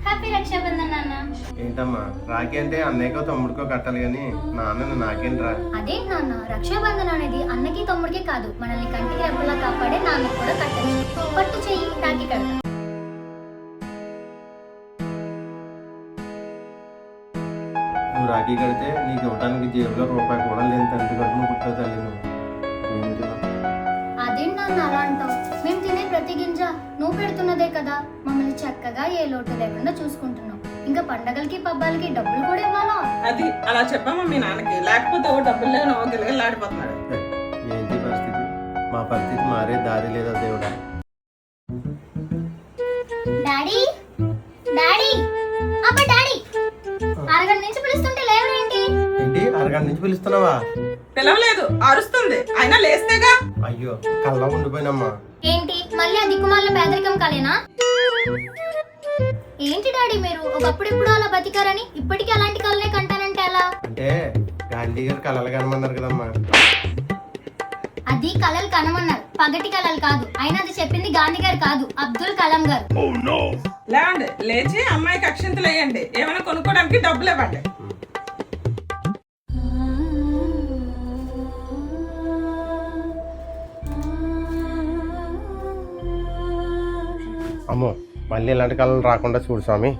Happy Rakshabandhan నాన్న. ఏంటమ్మా రాఖీ అంటే అన్నయ్యకో తమ్ముడికో కట్టాలి కానీ నాన్న నాకేంట్రా? అదేంటి నాన్న, రక్షాబంధన్ అనేది అన్నకి తమ్ముడికే కాదు, మనల్ని కంటికి రెప్పలా కాపాడే నాన్నకి కూడా కట్టచ్చు. పట్టు చెయ్యి రాఖీ కడతా. నువ్వు రాఖీ కడితే నీకు ఇవ్వడానికి జేబులో రూపాయి కూడా లేని తండ్రి కడుపును పుట్టావు తల్లి నువ్వు. ఏమిటిలా? అదేంటి నాన్న అలా అంటావు? మేము తినే ప్రతి గింజ నువ్వు పెడుతున్నదే కదా, మమ్మల్ని చక్కగా ఏ లోటు లేకుండా చూసుకుంటున్నావు. ఇంకా పండగలకి పబ్బాలకి డబ్బులు కూడా ఇవ్వాలా? అది అలా చెప్పామా మీ నాన్నకి, లేకపోతే ఓ డబ్బులు లేని ఓ గిలగిలాడిపోతున్నాడు. ఏంటి పరిస్థితి? మా పరిస్థితి మారే దారి లేదా దేవుడా? డాడీ డాడీ అబ్బా డాడీ, అరగంట నుంచి పిలుస్తుంటే లేవేంటి? ఏంటి అరగంట నుంచి పిలుస్తున్నావా? పిలవలేదు, అరుస్తుంది, అయినా లేస్తేగా. అయ్యో కళ్ళ ఉండిపోయినమ్మా. ఏంటి మళ్ళీ ఆ దిక్కుమాల పేదరికం కాలేనా? ఏంటి డాడీ మీరు ఒకప్పుడు ఇప్పుడు అలా బతికారని ఇప్పటికీ అలాంటి కళ్ళనే కంటానంటే ఎలా? అంటే గాంధీ గారు కళలు కనమన్నారు కదమ్మా. అది కళలు కనమన్నారు, పగటి కళలు కాదు. అయినా అది చెప్పింది గాంధీ గారు కాదు, అబ్దుల్ కలాం గారు. లేవండి, లేచి అమ్మాయికి అక్షింతలు వేయండి, ఏమైనా కొనుక్కోవడానికి డబ్బులు ఇవ్వండి. అమ్మో మళ్ళీ ఇలాంటి కళలు రాకుండా చూడు స్వామి.